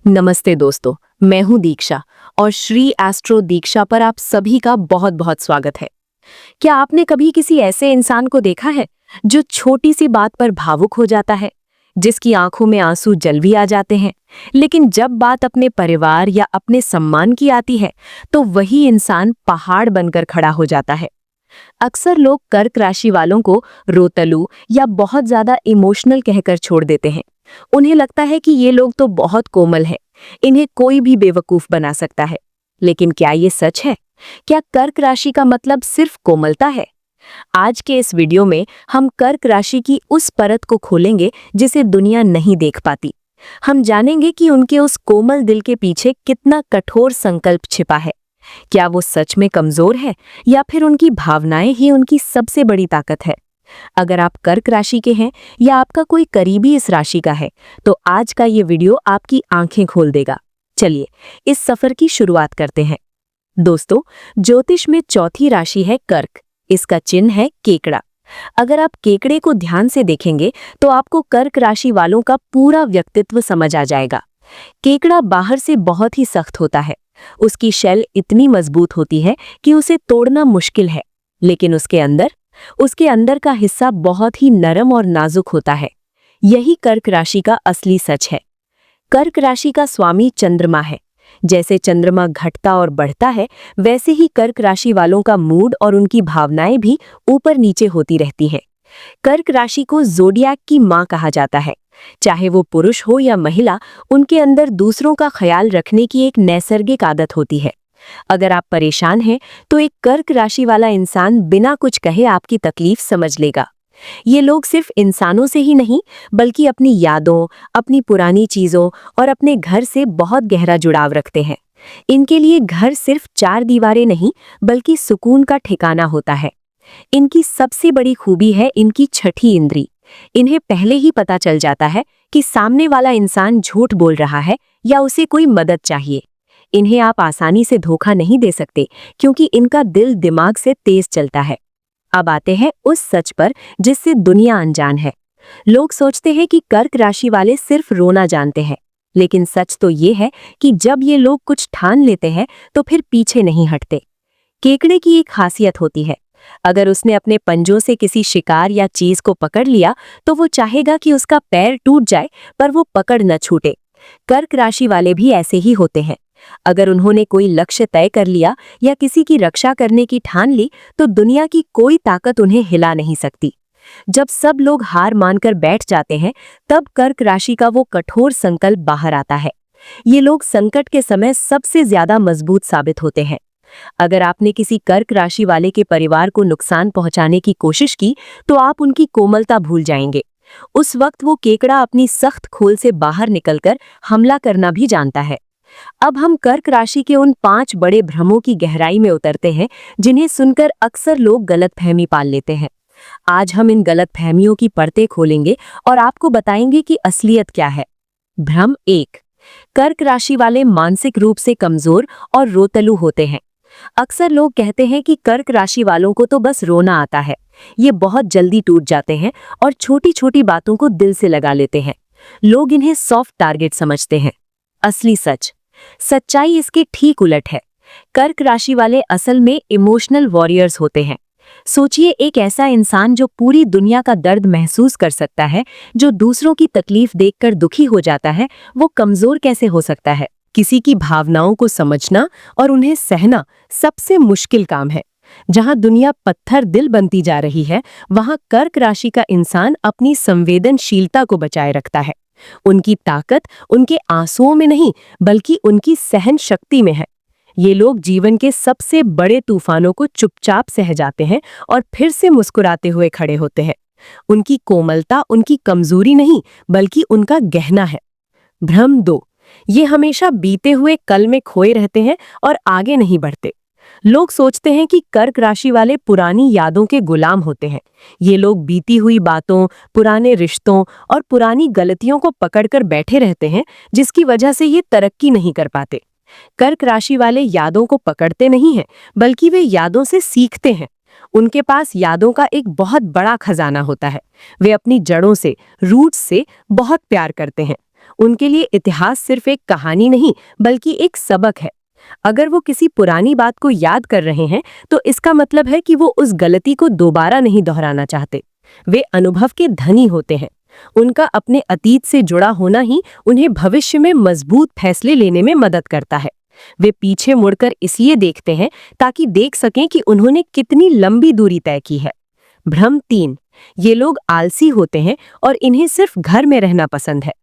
नमस्ते दोस्तों, मैं हूं दीक्षा और श्री एस्ट्रो दीक्षा पर आप सभी का बहुत बहुत स्वागत है। क्या आपने कभी किसी ऐसे इंसान को देखा है जो छोटी सी बात पर भावुक हो जाता है, जिसकी आंखों में आंसू जल भी आ जाते हैं, लेकिन जब बात अपने परिवार या अपने सम्मान की आती है तो वही इंसान पहाड़ बनकर खड़ा हो जाता है। अक्सर लोग कर्क राशि वालों को रोतलू या बहुत ज्यादा इमोशनल कहकर छोड़ देते हैं। उन्हें लगता है कि ये लोग तो बहुत कोमल हैं, इन्हें कोई भी बेवकूफ बना सकता है। लेकिन क्या ये सच है? क्या कर्क राशि का मतलब सिर्फ कोमलता है? आज के इस वीडियो में हम कर्क राशि की उस परत को खोलेंगे जिसे दुनिया नहीं देख पाती। हम जानेंगे कि उनके उस कोमल दिल के पीछे कितना कठोर संकल्प छिपा है। क्या वो सच में कमजोर है या फिर उनकी भावनाएं ही उनकी सबसे बड़ी ताकत है? अगर आप कर्क राशि के हैं या आपका कोई करीबी इस राशि का है तो आज का ये वीडियो आपकी आंखें खोल देगा। चलिए इस सफर की शुरुआत करते हैं। दोस्तों, ज्योतिष में चौथी राशि है कर्क। इसका चिन्ह है केकड़ा। अगर आप केकड़े को ध्यान से देखेंगे तो आपको कर्क राशि वालों का पूरा व्यक्तित्व समझ आ जाएगा। केकड़ा बाहर से बहुत ही सख्त होता है। उसकी शेल इतनी मजबूत होती है कि उसे तोड़ना मुश्किल है, लेकिन उसके अंदर का हिस्सा बहुत ही नरम और नाजुक होता है। यही कर्क राशि का असली सच है। कर्क राशि का स्वामी चंद्रमा है। जैसे चंद्रमा घटता और बढ़ता है, वैसे ही कर्क राशि वालों का मूड और उनकी भावनाएं भी ऊपर नीचे होती रहती हैं। कर्क राशि को ज़ोडिएक की मां कहा जाता है। चाहे वो पुरुष हो या महिला, उनके अंदर दूसरों का ख्याल रखने की एक नैसर्गिक आदत होती है। अगर आप परेशान हैं तो एक कर्क राशि वाला इंसान बिना कुछ कहे आपकी तकलीफ समझ लेगा। ये लोग सिर्फ इंसानों से ही नहीं, बल्कि अपनी यादों, अपनी पुरानी चीजों और अपने घर से बहुत गहरा जुड़ाव रखते हैं। इनके लिए घर सिर्फ चार दीवारें नहीं, बल्कि सुकून का ठिकाना होता है। इनकी सबसे बड़ी खूबी है इनकी छठी इंद्री। इन्हें पहले ही पता चल जाता है कि सामने वाला इंसान झूठ बोल रहा है या उसे कोई मदद चाहिए। इन्हें आप आसानी से धोखा नहीं दे सकते, क्योंकि इनका दिल दिमाग से तेज चलता है। अब आते हैं उस सच पर जिससे दुनिया अनजान है। लोग सोचते हैं कि कर्क राशि वाले सिर्फ रोना जानते हैं, लेकिन सच तो ये है कि जब ये लोग कुछ ठान लेते हैं तो फिर पीछे नहीं हटते। केकड़े की एक खासियत होती है, अगर उसने अपने पंजों से किसी शिकार या चीज को पकड़ लिया तो वो चाहेगा कि उसका पैर टूट जाए, पर वो पकड़ न छूटे। कर्क राशि वाले भी ऐसे ही होते हैं। अगर उन्होंने कोई लक्ष्य तय कर लिया या किसी की रक्षा करने की ठान ली तो दुनिया की कोई ताकत उन्हें हिला नहीं सकती। जब सब लोग हार मानकर बैठ जाते हैं, तब कर्क राशि का वो कठोर संकल्प बाहर आता है। ये लोग संकट के समय सबसे ज्यादा मजबूत साबित होते हैं। अगर आपने किसी कर्क राशि वाले के परिवार को नुकसान पहुंचाने की कोशिश की तो आप उनकी कोमलता भूल जाएंगे। उस वक्त वो केकड़ा अपनी सख्त खोल से बाहर निकलकर हमला करना भी जानता है। अब हम कर्क राशि के उन 5 बड़े भ्रमों की गहराई में उतरते हैं, जिन्हें सुनकर अक्सर लोग गलतफहमी पाल लेते हैं। आज हम इन गलतफहमियों की परतें खोलेंगे और आपको बताएंगे कि असलियत क्या है। भ्रम 1। कर्क राशि वाले मानसिक रूप से कमजोर और रोतलू होते हैं। अक्सर लोग कहते हैं कि कर्क राशि वालों को तो बस रोना आता है। ये बहुत जल्दी टूट जाते हैं और छोटी छोटी बातों को दिल से लगा लेते हैं। लोग इन्हें सॉफ्ट टारगेट समझते हैं। असली सच्चाई इसके ठीक उलट है। कर्क राशि वाले असल में इमोशनल वॉरियर्स होते हैं। सोचिए, एक ऐसा इंसान जो पूरी दुनिया का दर्द महसूस कर सकता है, जो दूसरों की तकलीफ देखकर दुखी हो जाता है, वो कमजोर कैसे हो सकता है? किसी की भावनाओं को समझना और उन्हें सहना सबसे मुश्किल काम है। जहां दुनिया पत्थर दिल बनती जा रही है, वहां कर्क राशि का इंसान अपनी संवेदनशीलता को बचाए रखता है। उनकी ताकत उनके आंसुओं में नहीं, बल्कि उनकी सहन शक्ति में है। ये लोग जीवन के सबसे बड़े तूफानों को चुपचाप सह जाते हैं और फिर से मुस्कुराते हुए खड़े होते हैं। उनकी कोमलता उनकी कमजोरी नहीं, बल्कि उनका गहना है। भ्रम 2। ये हमेशा बीते हुए कल में खोए रहते हैं और आगे नहीं बढ़ते। लोग सोचते हैं कि कर्क राशि वाले पुरानी यादों के गुलाम होते हैं। ये लोग बीती हुई बातों, पुराने रिश्तों और पुरानी गलतियों को पकड़कर बैठे रहते हैं, जिसकी वजह से ये तरक्की नहीं कर पाते। कर्क राशि वाले यादों को पकड़ते नहीं हैं, बल्कि वे यादों से सीखते हैं। उनके पास यादों का एक बहुत बड़ा खजाना होता है। वे अपनी जड़ों से, रूट्स से बहुत प्यार करते हैं। उनके लिए इतिहास सिर्फ एक कहानी नहीं बल्कि एक सबक है। अगर वो किसी पुरानी बात को याद कर रहे हैं तो इसका मतलब है कि वो उस गलती को दोबारा नहीं दोहराना चाहते। वे अनुभव के धनी होते हैं। उनका अपने अतीत से जुड़ा होना ही उन्हें भविष्य में मजबूत फैसले लेने में मदद करता है। वे पीछे मुड़कर इसलिए देखते हैं ताकि देख सकें कि उन्होंने कितनी लंबी दूरी तय की है। भ्रम 3, ये लोग आलसी होते हैं और इन्हें सिर्फ घर में रहना पसंद है।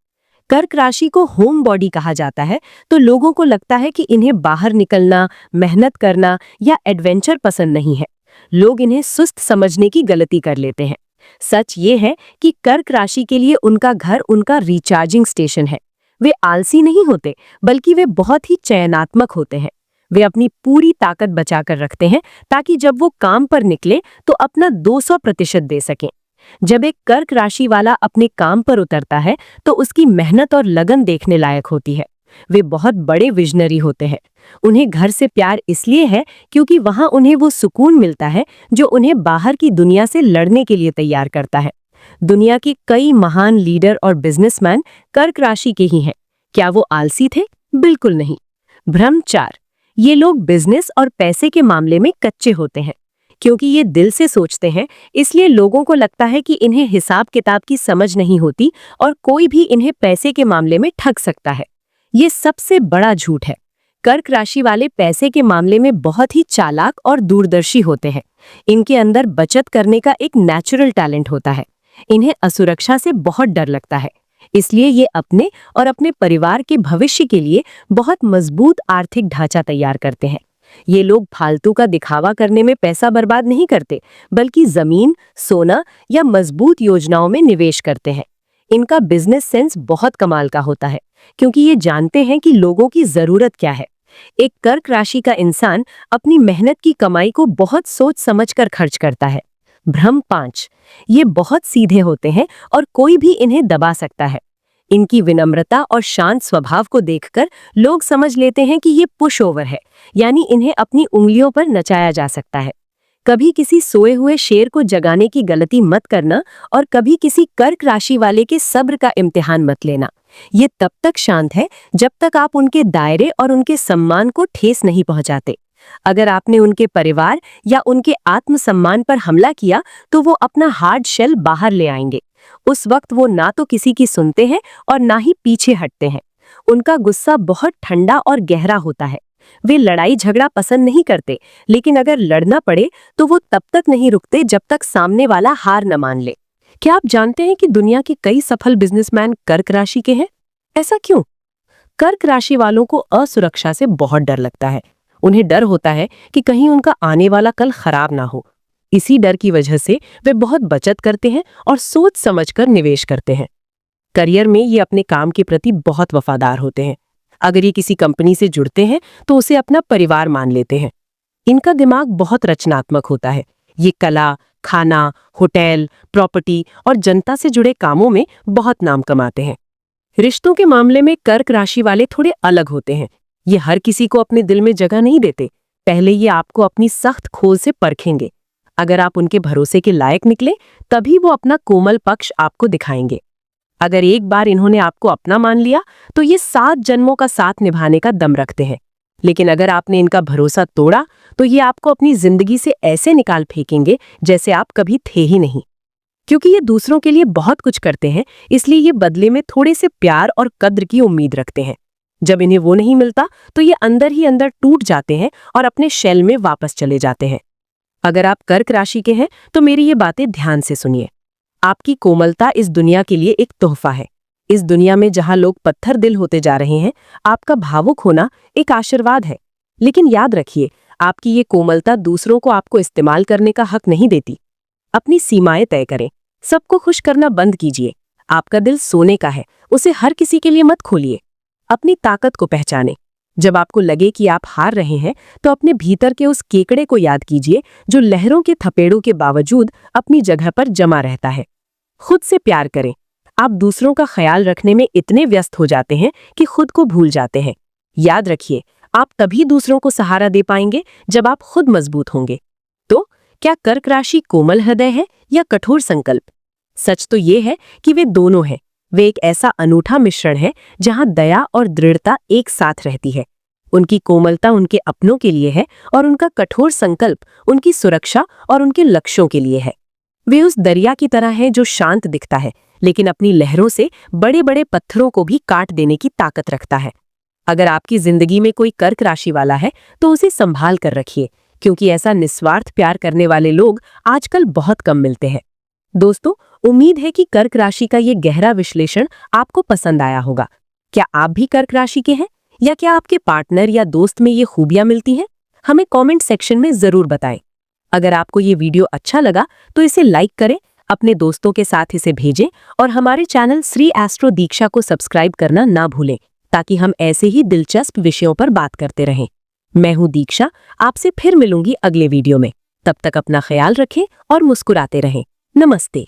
कर्क राशि को होम बॉडी कहा जाता है, तो लोगों को लगता है कि इन्हें बाहर निकलना, मेहनत करना या एडवेंचर पसंद नहीं है। लोग इन्हें सुस्त समझने की गलती कर लेते हैं। सच ये है कि कर्क राशि के लिए उनका घर उनका रिचार्जिंग स्टेशन है। वे आलसी नहीं होते, बल्कि वे बहुत ही चयनात्मक होते हैं। वे अपनी पूरी ताकत बचाकर रखते हैं ताकि जब वो काम पर निकले तो अपना 200% दे सकें। जब एक कर्क राशि वाला अपने काम पर उतरता है तो उसकी मेहनत और लगन देखने लायक होती है। वे बहुत बड़े विजनरी होते हैं। उन्हें घर से प्यार इसलिए है क्योंकि वहां उन्हें वो सुकून मिलता है जो उन्हें बाहर की दुनिया से लड़ने के लिए तैयार करता है। दुनिया के कई महान लीडर और बिजनेसमैन कर्क राशि के ही हैं। क्या वो आलसी थे? बिल्कुल नहीं। भ्रम 4, ये लोग बिजनेस और पैसे के मामले में कच्चे होते हैं। क्योंकि ये दिल से सोचते हैं, इसलिए लोगों को लगता है कि इन्हें हिसाब किताब की समझ नहीं होती और कोई भी इन्हें पैसे के मामले में ठग सकता है। ये सबसे बड़ा झूठ है। कर्क राशि वाले पैसे के मामले में बहुत ही चालाक और दूरदर्शी होते हैं। इनके अंदर बचत करने का एक नेचुरल टैलेंट होता है। इन्हें असुरक्षा से बहुत डर लगता है, इसलिए ये अपने और अपने परिवार के भविष्य के लिए बहुत मजबूत आर्थिक ढांचा तैयार करते हैं। ये लोग फालतू का दिखावा करने में पैसा बर्बाद नहीं करते, बल्कि जमीन, सोना या मजबूत योजनाओं में निवेश करते हैं। इनका बिजनेस सेंस बहुत कमाल का होता है, क्योंकि ये जानते हैं कि लोगों की जरूरत क्या है। एक कर्क राशि का इंसान अपनी मेहनत की कमाई को बहुत सोच समझकर खर्च करता है। भ्रम 5, ये बहुत सीधे होते हैं और कोई भी इन्हें दबा सकता है। इनकी विनम्रता और शांत स्वभाव को देखकर लोग समझ लेते हैं कि ये पुश ओवर है, यानी इन्हें अपनी उंगलियों पर नचाया जा सकता है। कभी किसी सोए हुए शेर को जगाने की गलती मत करना और कभी किसी कर्क राशि वाले के सब्र का इम्तिहान मत लेना। ये तब तक शांत है जब तक आप उनके दायरे और उनके सम्मान को ठेस नहीं पहुंचाते। अगर आपने उनके परिवार या उनके आत्मसम्मान पर हमला किया तो वो अपना हार्ड शेल बाहर ले आएंगे। उस वक्त वो ना तो किसी की सुनते हैं और ना ही पीछे हटते हैं। उनका गुस्सा बहुत ठंडा और गहरा होता है। वे लड़ाई झगड़ा पसंद नहीं करते, लेकिन अगर लड़ना पड़े तो वो तब तक नहीं रुकते जब तक सामने वाला हार न मान ले। क्या आप जानते हैं कि दुनिया के कई सफल बिजनेसमैन कर्क राशि के हैं? ऐसा क्यों? कर्क राशि वालों को असुरक्षा से बहुत डर लगता है। उन्हें डर होता है कि कहीं उनका आने वाला कल खराब ना हो। इसी डर की वजह से वे बहुत बचत करते हैं और सोच समझकर निवेश करते हैं। करियर में ये अपने काम के प्रति बहुत वफादार होते हैं। अगर ये किसी कंपनी से जुड़ते हैं तो उसे अपना परिवार मान लेते हैं। इनका दिमाग बहुत रचनात्मक होता है। ये कला, खाना, होटल, प्रॉपर्टी और जनता से जुड़े कामों में बहुत नाम कमाते हैं। रिश्तों के मामले में कर्क राशि वाले थोड़े अलग होते हैं। ये हर किसी को अपने दिल में जगह नहीं देते। पहले ये आपको अपनी सख्त खोज से परखेंगे। अगर आप उनके भरोसे के लायक निकले तभी वो अपना कोमल पक्ष आपको दिखाएंगे। अगर एक बार इन्होंने आपको अपना मान लिया तो ये 7 जन्मों का साथ निभाने का दम रखते हैं। लेकिन अगर आपने इनका भरोसा तोड़ा तो ये आपको अपनी जिंदगी से ऐसे निकाल फेंकेंगे जैसे आप कभी थे ही नहीं। क्योंकि ये दूसरों के लिए बहुत कुछ करते हैं, इसलिए ये बदले में थोड़े से प्यार और कद्र की उम्मीद रखते हैं। जब इन्हें वो नहीं मिलता तो ये अंदर ही अंदर टूट जाते हैं और अपने शेल में वापस चले जाते हैं। अगर आप कर्क राशि के हैं तो मेरी ये बातें ध्यान से सुनिए। आपकी कोमलता इस दुनिया के लिए एक तोहफा है। इस दुनिया में जहां लोग पत्थर दिल होते जा रहे हैं, आपका भावुक होना एक आशीर्वाद है। लेकिन याद रखिए, आपकी ये कोमलता दूसरों को आपको इस्तेमाल करने का हक नहीं देती। अपनी सीमाएं तय करें। सबको खुश करना बंद कीजिए। आपका दिल सोने का है, उसे हर किसी के लिए मत खोलिए। अपनी ताकत को पहचानें। जब आपको लगे कि आप हार रहे हैं तो अपने भीतर के उस केकड़े को याद कीजिए जो लहरों के थपेड़ों के बावजूद अपनी जगह पर जमा रहता है। खुद से प्यार करें। आप दूसरों का ख्याल रखने में इतने व्यस्त हो जाते हैं कि खुद को भूल जाते हैं। याद रखिए, आप तभी दूसरों को सहारा दे पाएंगे जब आप खुद मजबूत होंगे। तो क्या कर्क राशि कोमल हृदय है या कठोर संकल्प? सच तो ये है कि वे दोनों हैं। वे एक ऐसा अनूठा मिश्रण है जहां दया और दृढ़ता एक साथ रहती है। उनकी कोमलता उनके अपनों के लिए है और उनका कठोर संकल्प उनकी सुरक्षा और उनके लक्ष्यों के लिए है। वे उस दरिया की तरह हैं जो शांत दिखता है, लेकिन अपनी लहरों से बड़े बड़े पत्थरों को भी काट देने की ताकत रखता है। अगर आपकी जिंदगी में कोई कर्क राशि वाला है तो उसे संभाल कर रखिए, क्योंकि ऐसा निस्वार्थ प्यार करने वाले लोग आजकल बहुत कम मिलते हैं। दोस्तों, उम्मीद है कि कर्क राशि का ये गहरा विश्लेषण आपको पसंद आया होगा। क्या आप भी कर्क राशि के हैं, या क्या आपके पार्टनर या दोस्त में ये खूबियां मिलती हैं? हमें कमेंट सेक्शन में जरूर बताएं। अगर आपको ये वीडियो अच्छा लगा तो इसे लाइक करें, अपने दोस्तों के साथ इसे भेजें और हमारे चैनल श्री एस्ट्रो दीक्षा को सब्सक्राइब करना ना भूलें, ताकि हम ऐसे ही दिलचस्प विषयों पर बात करते रहें। मैं हूं दीक्षा, आपसे फिर मिलूंगी अगले वीडियो में। तब तक अपना ख्याल रखें और मुस्कुराते रहें। नमस्ते।